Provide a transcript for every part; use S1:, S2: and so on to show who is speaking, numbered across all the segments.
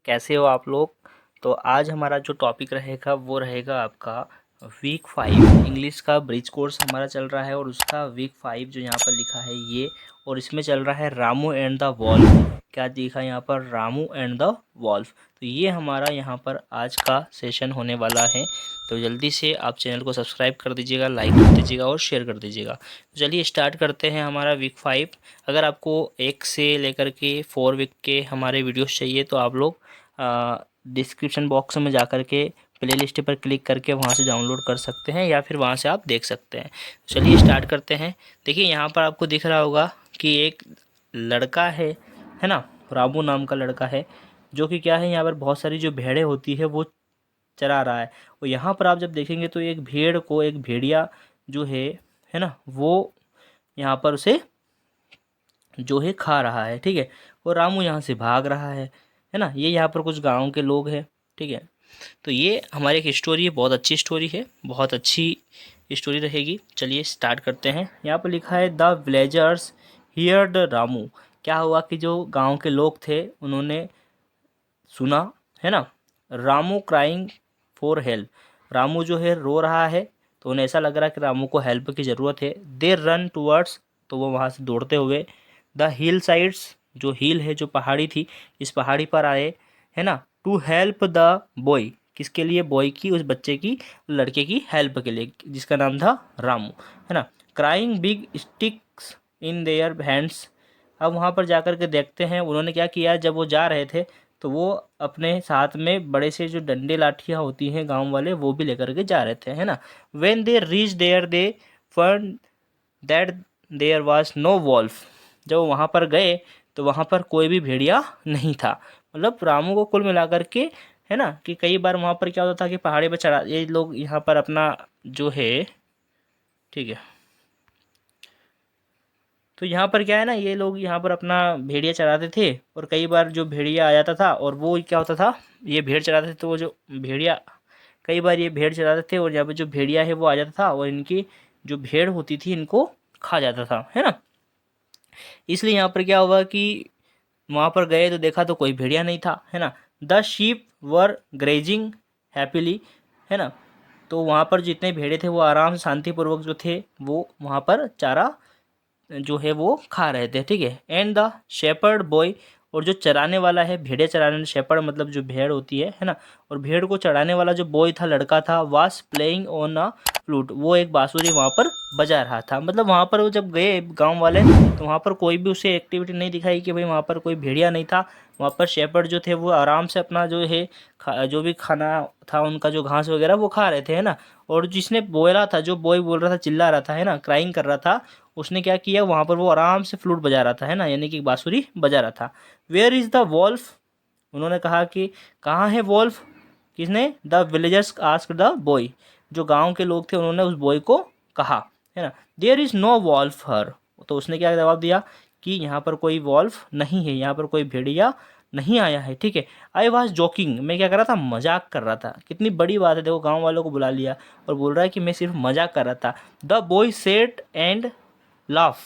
S1: कैसे हो आप लोग। तो आज हमारा जो टॉपिक रहेगा वो रहेगा आपका वीक 5 इंग्लिश का ब्रिज कोर्स हमारा चल रहा है और उसका वीक 5 जो यहाँ पर लिखा है ये, और इसमें चल रहा है रामू एंड द वॉल्फ। क्या दिखा यहाँ पर, रामू एंड द वॉल्फ। तो ये हमारा यहाँ पर आज का सेशन होने वाला है। तो जल्दी से आप चैनल को सब्सक्राइब कर दीजिएगा, लाइक कर दीजिएगा और शेयर कर दीजिएगा। तो चलिए स्टार्ट करते हैं हमारा वीक 5। अगर आपको 1 से लेकर के 4 वीक के हमारे वीडियोस चाहिए तो आप लोग डिस्क्रिप्शन बॉक्स में जा कर के प्लेलिस्ट पर क्लिक करके वहाँ से डाउनलोड कर सकते हैं या फिर वहाँ से आप देख सकते हैं। चलिए स्टार्ट करते हैं। देखिए यहाँ पर आपको दिख रहा होगा कि एक लड़का है ना, रामू नाम का लड़का है, जो कि क्या है, यहाँ पर बहुत सारी जो भेड़ें होती है वो चरा रहा है। और यहाँ पर आप जब देखेंगे तो एक भेड़ को एक भेड़िया जो है ना, वो यहाँ पर उसे जो है खा रहा है। ठीक है, और रामू यहाँ से भाग रहा है ना। ये यहाँ पर कुछ गांव के लोग हैं। ठीक है, तो ये हमारी एक स्टोरी है, बहुत अच्छी स्टोरी है, बहुत अच्छी स्टोरी रहेगी। चलिए स्टार्ट करते हैं। यहाँ पर लिखा है द विलेजर्स हियर्ड रामू। क्या हुआ कि जो गांव के लोग थे उन्होंने सुना, है ना, Ramu crying for help. Ramu जो है रो रहा है, तो उन्हें ऐसा लग रहा है कि रामू को हेल्प की ज़रूरत है। दे रन टूवर्ड्स, तो वो वहाँ से दौड़ते हुए द हिल साइड्स, जो हिल है, जो पहाड़ी थी, इस पहाड़ी पर आए, है ना, टू हेल्प द बॉय। किसके लिए, बॉय की, उस बच्चे की, लड़के की हेल्प के लिए, जिसका नाम था रामू, है ना। Crying big sticks in their hands. अब वहाँ पर जाकर के देखते हैं उन्होंने क्या किया। जब वो जा रहे थे तो वो अपने साथ में बड़े से जो डंडे लाठियाँ होती हैं गांव वाले, वो भी लेकर के जा रहे थे, है ना। When they reach there they फर्न that there was no wolf. जब वहाँ पर गए तो वहाँ पर कोई भी भेड़िया नहीं था। मतलब रामू को कुल मिलाकर के, है ना, कि कई बार वहाँ पर क्या होता था कि पहाड़ी पर चढ़ा, ये लोग यहाँ पर अपना जो है, ठीक है, तो यहाँ पर क्या है ना, ये लोग यहाँ पर अपना भेड़िया चराते थे। और कई बार जो भेड़िया आ जाता था, और वो क्या होता था, ये भेड़ चराते थे, तो वो जो भेड़िया, कई बार ये भेड़ चराते थे और यहाँ पर जो भेड़िया है वो आ जाता था और इनकी जो भेड़ होती थी इनको खा जाता था, है ना। इसलिए यहाँ पर क्या हुआ कि वहाँ पर गए तो देखा तो कोई भेड़िया नहीं था, है ना। The sheep were grazing happily, है ना। तो वहाँ पर जितने भेड़े थे वो आराम से शांतिपूर्वक जो थे वो वहाँ पर चारा जो है वो खा रहे थे। ठीक है, एंड द शेपर्ड बॉय, और जो चराने वाला है, भेड़े चराने, शेपर्ड मतलब जो भेड़ होती है ना, और भेड़ को चराने वाला जो बॉय था, लड़का था, वास प्लेइंग ऑन अ फ्लूट, वो एक बांसुरी वहाँ पर बजा रहा था। मतलब वहाँ पर वो जब गए गांव वाले तो वहाँ पर कोई भी उसे एक्टिविटी नहीं दिखाई कि भाई वहाँ पर कोई भेड़िया नहीं था। वहाँ पर शेपर्ड जो थे वो आराम से अपना जो है जो भी खाना था उनका, जो घास वगैरह वो खा रहे थे, है ना। और जिसने बोला था, जो बॉय बोल रहा था, चिल्ला रहा था, है ना, क्राइंग कर रहा था, उसने क्या किया, वहाँ पर वो आराम से फ्लूट बजा रहा था, है ना, यानी कि बांसुरी बजा रहा था। वेयर इज़ द वॉल्फ, उन्होंने कहा कि कहाँ है वॉल्फ। किसने, the villagers asked the boy, जो गांव के लोग थे उन्होंने उस बॉय को कहा, है ना। देयर इज़ नो वॉल्फ हर, तो उसने क्या जवाब दिया कि यहाँ पर कोई वॉल्फ नहीं है, यहाँ पर कोई भेड़िया नहीं आया है। ठीक है, आई वॉज जोकिंग, मैं क्या कर रहा था, मजाक कर रहा था। कितनी बड़ी बात है, देखो गांव वालों को बुला लिया और बोल रहा है कि मैं सिर्फ मजाक कर रहा था। The boy set and laugh,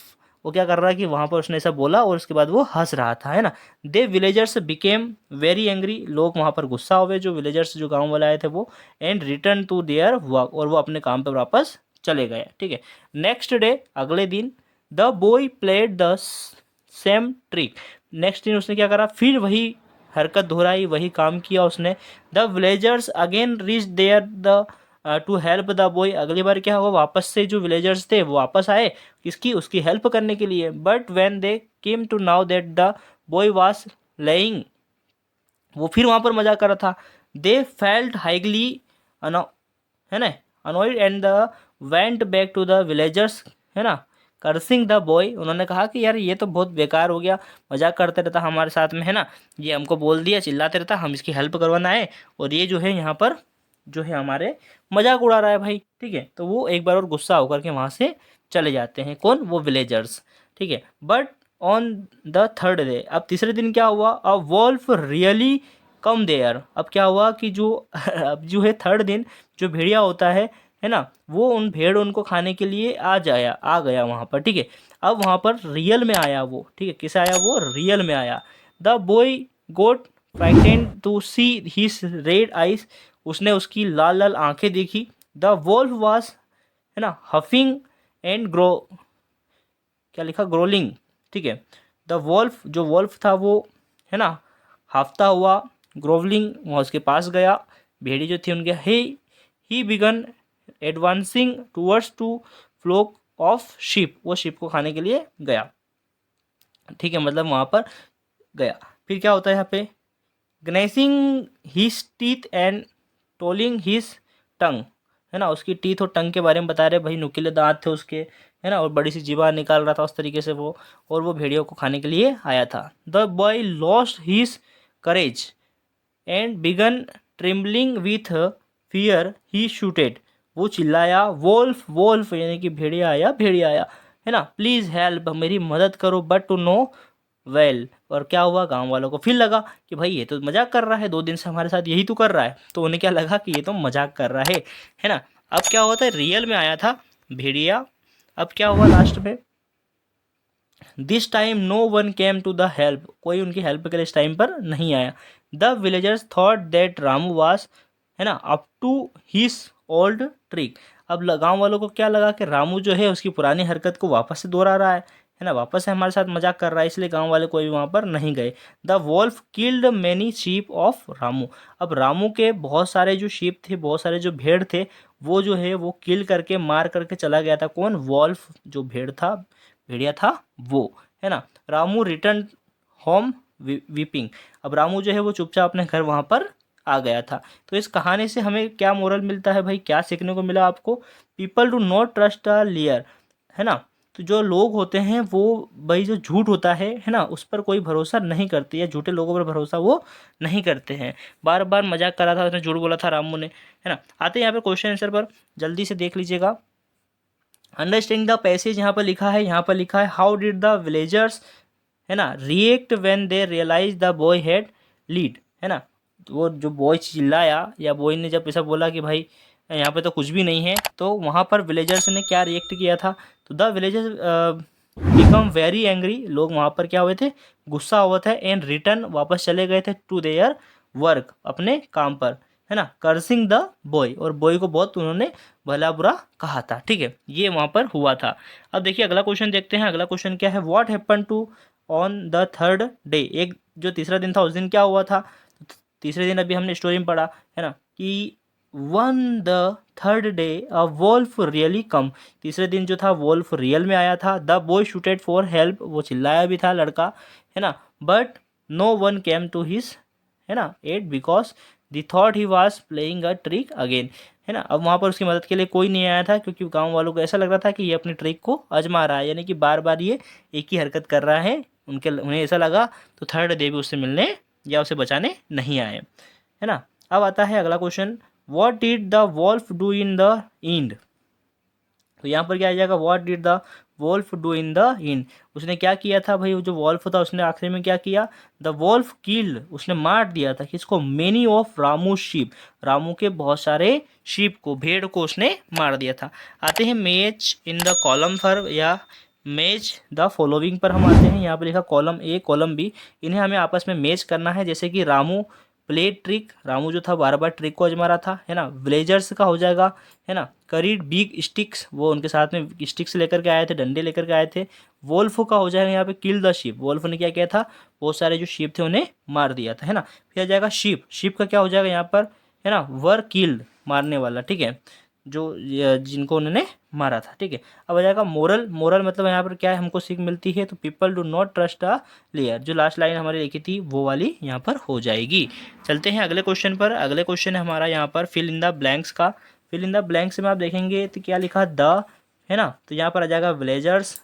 S1: वो क्या कर रहा है कि वहाँ पर उसने ऐसा बोला और उसके बाद वो हंस रहा था, है ना। दे विलेजर्स बिकेम वेरी एंग्री, लोग वहाँ पर गुस्सा हुए, जो विलेजर्स, जो गांव वाले आए थे वो, and return to their work, और वो अपने काम पर वापस चले गए। ठीक है, नेक्स्ट डे, अगले दिन, the boy played the same trick, next दिन उसने क्या करा, फिर वही हरकत दोहराई, वही काम किया उसने। The villagers again reach there the to help the boy, अगली बार क्या हुआ, वापस से जो विलेजर्स थे वो वापस आए, किसकी, उसकी हेल्प करने के लिए। But when they came to now that the boy was lying, वो फिर वहाँ पर मजा कर रहा था। दे फेल्ट हाईली है ना, annoyed and the went back to the villagers, है ना, कर्सिंग द बॉय। उन्होंने कहा कि यार ये तो बहुत बेकार हो गया, मजाक करते रहता हमारे साथ में, है ना, ये हमको बोल दिया, चिल्लाते रहता, हम इसकी हेल्प करवाना है, और ये जो है यहाँ पर जो है हमारे मजाक उड़ा रहा है भाई। ठीक है, तो वो एक बार और गुस्सा होकर के वहाँ से चले जाते हैं, कौन, वो विलेजर्स। ठीक है, but on the third day, अब तीसरे दिन क्या हुआ, अ वॉल्फ रियली कम देयर। अब क्या हुआ कि जो अब जो है थर्ड दिन, जो भेड़िया होता है ना, वो उन भेड़ उनको खाने के लिए आ गया वहाँ पर। ठीक है, अब वहाँ पर रियल में आया वो, ठीक है, किसे आया वो, रियल में आया। The boy got frightened to see his red eyes, उसने उसकी लाल लाल आंखें देखी। द वोल्फ वाज, है ना, हफिंग एंड ग्रो, क्या लिखा, ग्रोलिंग, ठीक है। द वोल्फ, जो वोल्फ था वो, है ना, हाफता हुआ, ग्रोवलिंग, वहाँ उसके पास गया। भेड़ी जो थी उनके, he began advancing towards to flock of sheep, वो शिप को खाने के लिए गया, ठीक है, मतलब वहाँ पर गया। फिर क्या होता है यहाँ पे, gnashing his teeth and tolling his tongue, है ना, उसकी टीथ और टंग के बारे में बता रहे भाई, नुकीले दांत थे उसके, है ना, और बड़ी सी जीभा निकाल रहा था उस तरीके से वो, और वो भेड़ियों को खाने के लिए आया था। The boy lost his courage and began trembling with fear, he shouted, वो चिल्लाया, वोल्फ वोल्फ, यानी कि भेड़िया आया, भेड़िया आया, है ना, प्लीज़ हेल्प, मेरी मदद करो, बट टू नो वेल, और क्या हुआ, गांव वालों को फिर लगा कि भाई ये तो मजाक कर रहा है, 2 दिन से हमारे साथ यही तो कर रहा है, तो उन्हें क्या लगा कि ये तो मजाक कर रहा है ना। अब क्या होता है, रियल में आया था भेड़िया। अब क्या हुआ लास्ट में, this time no one came to the help, कोई उनकी हेल्प के लिए इस टाइम पर नहीं आया। The villagers thought that Ramu was, है ना, up to his old trick, अब गाँव वालों को क्या लगा कि रामू जो है उसकी पुरानी हरकत को वापस से दोहरा रहा है ना, वापस से हमारे साथ मजाक कर रहा है, इसलिए गांव वाले कोई भी वहाँ पर नहीं गए। The Wolff killed many sheep of Ramu, अब रामू के बहुत सारे जो शीप थे, बहुत सारे जो भेड़ थे, वो जो है वो किल करके, मार करके चला गया था। कौन, वॉल्फ, जो भेड़ था, भेड़िया था वो, है ना। रामू रिटर्न होम वीपिंग, अब रामू जो है वो चुपचाप अपने घर वहाँ पर आ गया था। तो इस कहानी से हमें क्या मोरल मिलता है भाई, क्या सीखने को मिला आपको, पीपल डू नॉट ट्रस्ट अ लियर, है ना। तो जो लोग होते हैं वो, भाई जो झूठ होता है ना, उस पर कोई भरोसा नहीं करते, या झूठे लोगों पर भरोसा वो नहीं करते हैं। बार बार मजाक करा था उसने, झूठ बोला था रामू ने, है ना। आते हैं यहाँ पर क्वेश्चन आंसर पर, जल्दी से देख लीजिएगा। अंडरस्टैंडिंग द पैसेज, यहाँ पर लिखा है, यहाँ पर लिखा है, हाउ डिड द विलेजर्स, है ना, react when they realise the boy had lied, है ना, तो वो जो बॉय चिल्लाया, या बॉय ने जब ऐसा बोला कि भाई यहाँ पे तो कुछ भी नहीं है, तो वहाँ पर विलेजर्स ने क्या रिएक्ट किया था, तो the villagers become very angry, लोग वहाँ पर क्या हुए थे, गुस्सा हुआ था, एंड रिटर्न, वापस चले गए थे, टू देयर वर्क, अपने काम पर, है ना, कर्सिंग द बॉय, और बॉय को बहुत उन्होंने भला बुरा कहा था, ठीक है, ये वहाँ पर हुआ था। अब देखिए अगला क्वेश्चन देखते हैं, अगला क्वेश्चन क्या है, what happen to on the third day, एक जो तीसरा दिन था उस दिन क्या हुआ था, तो तीसरे दिन अभी हमने स्टोरी में पढ़ा, है ना, कि on the third day a wolf really come, तीसरे दिन जो था वोल्फ रियल में आया था। The boy shouted for help, वो चिल्लाया भी था लड़का, है ना, but no one came to his, है ना, aid, because they thought he was playing a trick again, है ना। अब वहाँ पर उसकी मदद के लिए कोई नहीं आया था, क्योंकि गांव वालों को ऐसा लग रहा था कि ये अपनी ट्रिक को आजमा रहा है, यानी कि बार बार ये एक ही हरकत कर रहा है, उन्हें ऐसा लगा, तो थर्ड डे भी उससे मिलने या उसे बचाने नहीं आए, है ना। अब आता है अगला question, what did the wolf do in the end, तो यहाँ पर क्या आ जाएगा, what did the wolf do in the end, उसने क्या किया था भाई, वो जो वॉल्फ था उसने आखिरी में क्या किया, द वॉल्फ किल्ड, उसने मार दिया था किसको, many of Ramu sheep, Ramu के बहुत सारे शीप को, भेड़ को उसने मार दिया था। आते हैं मैच इन द कॉलम पर, या मैच द फॉलोइंग पर हम आते हैं। यहाँ पर लिखा कॉलम ए कॉलम बी, इन्हें हमें आपस में मैच करना है। जैसे कि रामू प्ले ट्रिक, रामू जो था बार बार ट्रिक को आजमा रहा था, है ना। विलेजर्स का हो जाएगा, है ना, करीड बिग स्टिक्स, वो उनके साथ में स्टिक्स लेकर के आए थे, डंडे लेकर के आए थे। वोल्फ का हो जाएगा यहाँ पे किल द शीप, वोल्फ ने क्या किया था, बहुत सारे जो शीप थे उन्हें मार दिया था, है ना। फिर आ जाएगा शीप, शीप का क्या हो जाएगा यहाँ पर, है ना, वर किल्ड, मारने वाला, ठीक है, जो जिनको उन्होंने मारा था, ठीक है। अब आ जाएगा मोरल, मोरल मतलब यहाँ पर क्या है, हमको सीख मिलती है, तो people do not trust a layer, जो लास्ट लाइन हमारी लिखी थी वो वाली यहाँ पर हो जाएगी। चलते हैं अगले क्वेश्चन पर, अगले क्वेश्चन है हमारा यहाँ पर फिल इन द ब्लैंक्स का। फिल इन द ब्लैंक्स में आप देखेंगे तो क्या लिखा, द, है ना, तो यहाँ पर आ जाएगा villagers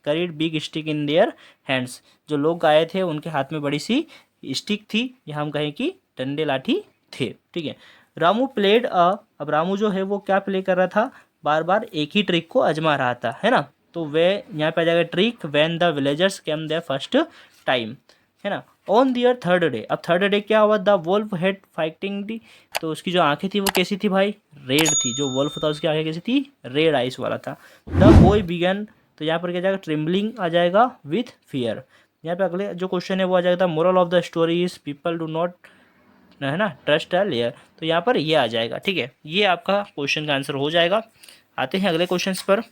S1: carried big stick in their hands, जो लोग आए थे उनके हाथ में बड़ी सी स्टिक थी, या हम कहें कि डंडे लाठी थे, ठीक है। रामू प्लेड अ, अब रामू जो है वो क्या प्ले कर रहा था, बार बार एक ही ट्रिक को आजमा रहा था, है ना। तो वे यहाँ पे आ जाएगा trick when the villagers came there first time, है ना। ऑन दियर थर्ड डे, अब थर्ड डे क्या हुआ, the wolf had fighting the, तो उसकी जो आंखें थी वो कैसी थी भाई, रेड थी, जो वोल्फ था उसकी आंखें कैसी थी, रेड आइस वाला था। द बॉय बिगन, तो यहाँ पर क्या जाएगा, ट्रिम्बलिंग आ जाएगा विथ फियर, यहाँ पे अगले जो क्वेश्चन है वो आ जाएगा moral of the story is people do not, है ना, ट्रस्ट अ लेयर। तो यहाँ पर ये आ जाएगा, ठीक है, ये आपका क्वेश्चन का आंसर हो जाएगा। आते हैं अगले क्वेश्चन पर।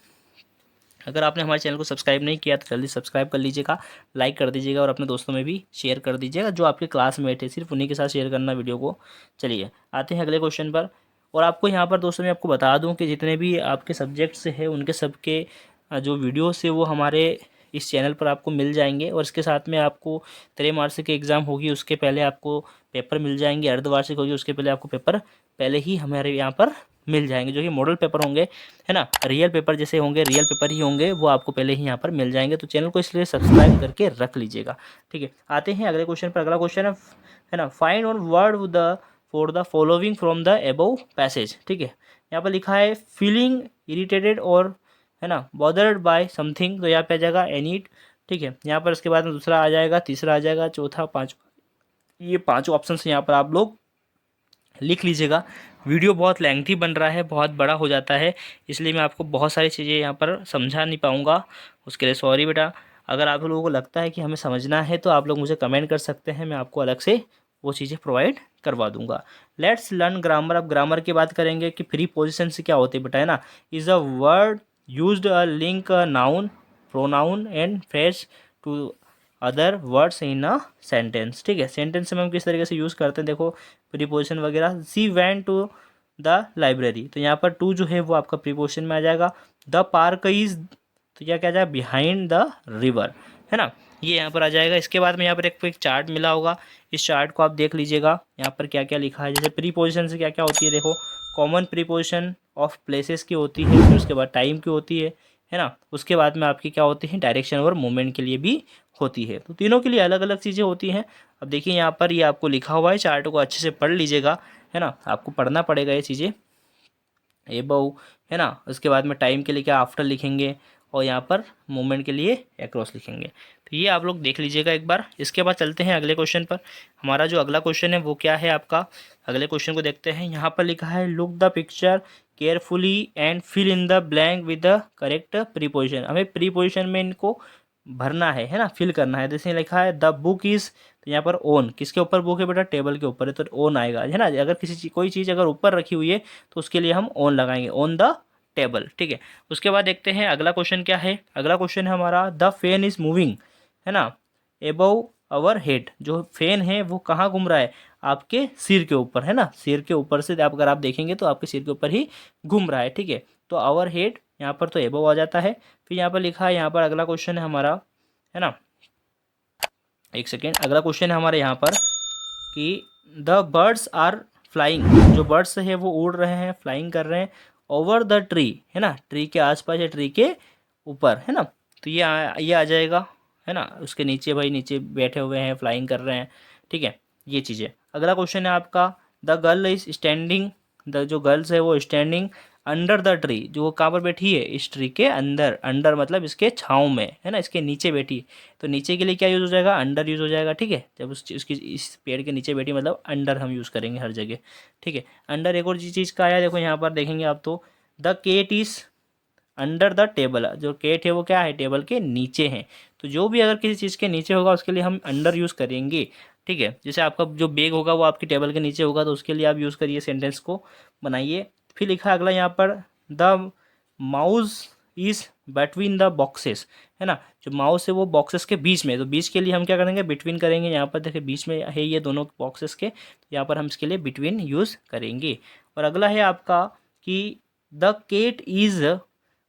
S1: अगर आपने हमारे चैनल को सब्सक्राइब नहीं किया तो जल्दी सब्सक्राइब कर लीजिएगा, लाइक कर दीजिएगा और अपने दोस्तों में भी शेयर कर दीजिएगा, जो आपके क्लासमेट है सिर्फ उन्हीं के साथ शेयर करना वीडियो को। चलिए आते हैं अगले क्वेश्चन पर। और आपको यहाँ पर दोस्तों मैं आपको बता दूँ कि जितने भी आपके सब्जेक्ट्स हैं उनके सबके जो वीडियोस है वो हमारे इस चैनल पर आपको मिल जाएंगे। और इसके साथ में आपको त्रैमासिक की एग्ज़ाम होगी उसके पहले आपको पेपर मिल जाएंगे, अर्धवार्षिक होगी उसके पहले आपको पेपर पहले ही हमारे यहाँ पर मिल जाएंगे, जो कि मॉडल पेपर होंगे, है ना, रियल पेपर जैसे होंगे, रियल पेपर ही होंगे, वो आपको पहले ही यहाँ पर मिल जाएंगे। तो चैनल को इसलिए सब्सक्राइब करके रख लीजिएगा, ठीक है। आते हैं अगले क्वेश्चन पर। अगला क्वेश्चन है ना, find on word the for the following from the above passage, ठीक है। यहाँ पर लिखा है फीलिंग इरिटेटेड और, है ना, बॉदर्ड बाय समथिंग, तो यहाँ पे आ जाएगा एनी, ठीक है। यहाँ पर इसके बाद में दूसरा आ जाएगा, तीसरा आ जाएगा, चौथा, पाँचवा, ये पाँचों ऑप्शन यहाँ पर आप लोग लिख लीजिएगा। वीडियो बहुत लेंथी बन रहा है, बहुत बड़ा हो जाता है, इसलिए मैं आपको बहुत सारी चीज़ें यहाँ पर समझा नहीं पाऊँगा, उसके लिए सॉरी बेटा। अगर आप लोगों को लगता है कि हमें समझना है तो आप लोग मुझे कमेंट कर सकते हैं, मैं आपको अलग से वो चीज़ें प्रोवाइड करवा दूंगा। Let's learn grammar. अब ग्रामर की बात करेंगे कि प्री पोजिशन से क्या होते हैं बेटा, है ना। Is a word used a link noun pronoun and phrase to other words in a sentence, ठीक है। सेंटेंस में हम किस तरीके से यूज़ करते हैं, देखो प्रीपोजिशन वगैरह। सी वैन टू द लाइब्रेरी, तो यहाँ पर टू जो है वो आपका प्रीपोजिशन में आ जाएगा। द पार्क इज, तो क्या क्या जाएगा, बिहाइंड द रिवर, है ना, ये यहाँ पर आ जाएगा। इसके बाद में यहाँ पर एक चार्ट मिला होगा, इस चार्ट को आप देख लीजिएगा, यहाँ पर क्या क्या लिखा है। जैसे प्रीपोजिशन से क्या क्या होती है, देखो कॉमन प्रीपोजिशन ऑफ प्लेसेस की होती है, फिर उसके बाद टाइम की होती है ना। उसके बाद में आपकी क्या होती है, डायरेक्शन और मूवमेंट के लिए भी होती है। तो तीनों के लिए अलग अलग चीज़ें होती हैं। अब देखिए यहाँ पर ये आपको लिखा हुआ है, चार्ट को अच्छे से पढ़ लीजिएगा, है ना, आपको पढ़ना पड़ेगा ये चीज़ें, एबव, है ना। उसके बाद में टाइम के लिए क्या आफ्टर लिखेंगे, और यहाँ पर मूवमेंट के लिए अक्रॉस लिखेंगे। तो ये आप लोग देख लीजिएगा एक बार। इसके बाद चलते हैं अगले क्वेश्चन पर। हमारा जो अगला क्वेश्चन है वो क्या है आपका, अगले क्वेश्चन को देखते हैं। यहाँ पर लिखा है look the picture carefully and fill in the blank with the correct preposition. हमें प्रीपोजिशन में इनको भरना है ना, फिल करना है। जैसे लिखा है द बुक इज़, तो यहाँ पर ओन, किसके ऊपर बुक है बेटा, टेबल के ऊपर है, तो ओन आएगा, है ना। अगर कोई चीज़ अगर ऊपर रखी हुई है तो उसके लिए हम ओन लगाएंगे, ऑन द टेबल, ठीक है। उसके बाद देखते हैं अगला क्वेश्चन क्या है। अगला क्वेश्चन है हमारा द फैन इज मूविंग, है ना, एबव अवर हेड। जो फैन है वो कहाँ घूम रहा है, आपके सिर के ऊपर, है ना, सिर के ऊपर से आप अगर आप देखेंगे तो आपके सिर के ऊपर ही घूम रहा है, ठीक है। तो आवर हेड यहाँ पर तो एबव आ जाता है। फिर यहाँ पर लिखा है, यहाँ पर अगला क्वेश्चन है हमारा, है ना, एक सेकेंड, अगला क्वेश्चन है हमारे यहाँ पर कि द बर्ड्स आर फ्लाइंग, जो बर्ड्स है वो उड़ रहे हैं, फ्लाइंग कर रहे हैं, ओवर द ट्री, है ना, ट्री के आसपास या ट्री के ऊपर, है ना। तो ये आ जाएगा, है ना। उसके नीचे भाई, नीचे बैठे हुए हैं, फ्लाइंग कर रहे हैं, ठीक है, ये चीज़ें। अगला क्वेश्चन है आपका the girl is standing, the जो गर्ल्स है वो स्टैंडिंग अंडर द ट्री, जो वो कहाँ पर बैठी है, इस ट्री के अंदर, अंडर मतलब इसके छाँव में, है ना, इसके नीचे बैठी है। तो नीचे के लिए क्या यूज़ हो जाएगा, अंडर यूज़ हो जाएगा, ठीक है। जब उसकी इस पेड़ के नीचे बैठी मतलब अंडर हम यूज़ करेंगे हर जगह, ठीक है। अंडर एक और चीज़ का आया, देखो यहाँ पर देखेंगे आप, तो the cat is under the table, जो केट है वो क्या है, टेबल के नीचे है। तो जो भी अगर किसी चीज़ के नीचे होगा उसके लिए हम अंडर यूज़ करेंगे, ठीक है। जैसे आपका जो बैग होगा वो आपकी टेबल के नीचे होगा, तो उसके लिए आप यूज़ करिए, सेंटेंस को बनाइए। फिर लिखा अगला यहाँ पर the mouse is between the boxes, है ना, जो माउस है वो बॉक्सेस के बीच में, तो बीच के लिए हम क्या करेंगे, बिटवीन करेंगे। यहाँ पर देखिए बीच में है ये दोनों बॉक्सेस के, तो यहाँ पर हम इसके लिए बिटवीन यूज़ करेंगे। और अगला है आपका कि the cat is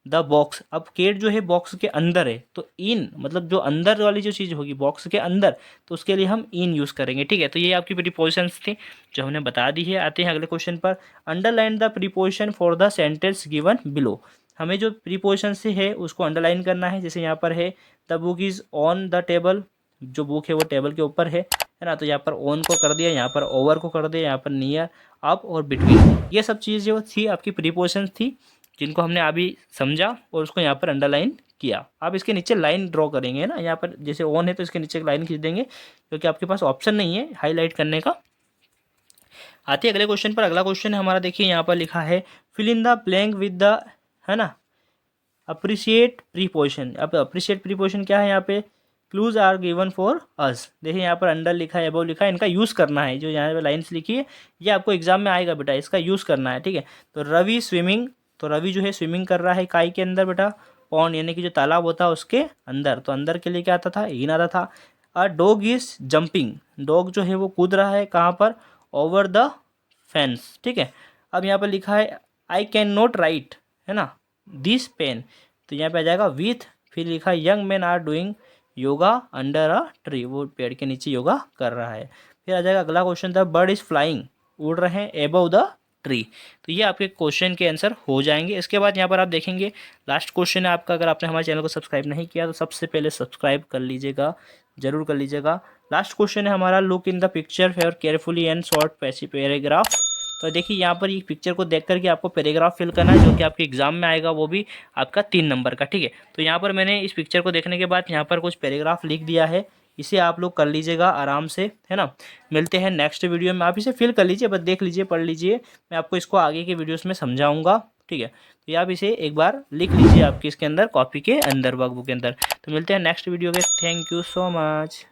S1: the box. अब केट जो है बॉक्स के अंदर है, तो इन मतलब जो अंदर वाली जो चीज़ होगी बॉक्स के अंदर, तो उसके लिए हम इन यूज़ करेंगे, ठीक है। तो ये आपकी प्रीपोजिशंस थी जो हमने बता दी है। आते हैं अगले क्वेश्चन पर। Underline the preposition for the sentence given below. हमें जो प्रीपोजिशन से है उसको अंडरलाइन करना है। जैसे यहाँ पर है the book is on the table, जो बुक है वो टेबल के ऊपर है ना, तो यहाँ पर ऑन को कर दिया, यहाँ पर ओवर को कर दिया, यहाँ पर नियर, अप और बिटवीन, ये सब चीज़ जो थी आपकी प्रीपोजिशन थी, जिनको हमने अभी समझा और उसको यहाँ पर अंडरलाइन किया। आप इसके नीचे लाइन ड्रॉ करेंगे ना, यहाँ पर जैसे ऑन है तो इसके नीचे एक लाइन खींच देंगे, क्योंकि आपके पास ऑप्शन नहीं है हाईलाइट करने का। आते हैं अगले क्वेश्चन पर। अगला क्वेश्चन है हमारा, देखिए यहाँ पर लिखा है fill in the blank with the, है ना, अप्रिशिएट प्रीपोजिशन। अब अप्रिशिएट प्रीपोजिशन क्या है यहाँ पे, clues are given for us. देखिए यहाँ पर अंडर लिखा है, अबव लिखा है, इनका यूज़ करना है। जो यहाँ पे लाइन्स लिखी है ये आपको एग्जाम में आएगा बेटा, इसका यूज़ करना है, ठीक है। तो रवि स्विमिंग, तो रवि जो है स्विमिंग कर रहा है काई के अंदर बेटा, पॉन्ड यानी कि जो तालाब होता है उसके अंदर। तो अंदर के लिए क्या आता था, इन आता था। A dog is jumping, dog जो है वो कूद रहा है कहाँ पर, ओवर द फेंस, ठीक है। अब यहाँ पर लिखा है आई कैन नॉट राइट, है ना, दिस पेन, तो यहाँ पे आ जाएगा विथ, फिर लिखा है young man are doing yoga under a tree, वो पेड़ के नीचे योगा कर रहा है। फिर आ जाएगा अगला क्वेश्चन था बर्ड इज फ्लाइंग, उड़ रहे हैं एबव द ट्री। तो ये आपके क्वेश्चन के आंसर हो जाएंगे। इसके बाद यहाँ पर आप देखेंगे लास्ट क्वेश्चन है आपका, अगर आपने हमारे चैनल को सब्सक्राइब नहीं किया तो सबसे पहले सब्सक्राइब कर लीजिएगा, जरूर कर लीजिएगा। लास्ट क्वेश्चन है हमारा look in the picture fair carefully and short paragraph. तो देखिए यहाँ पर ये पिक्चर को देख करके आपको पैराग्राफ फिल करना है, जो कि आपके एग्जाम में आएगा, वो भी आपका 3 नंबर का, ठीक है। तो यहाँ पर मैंने इस पिक्चर को देखने के बाद यहाँ पर कुछ पैराग्राफ लिख दिया है, इसे आप लोग कर लीजिएगा आराम से, है ना। मिलते हैं नेक्स्ट वीडियो में, आप इसे फिल कर लीजिए, बस देख लीजिए, पढ़ लीजिए, मैं आपको इसको आगे के वीडियोस में समझाऊंगा, ठीक है। तो ये आप इसे एक बार लिख लीजिए आपके इसके अंदर कॉपी के अंदर, वर्कबुक के अंदर। तो मिलते हैं नेक्स्ट वीडियो के, थैंक यू सो मच।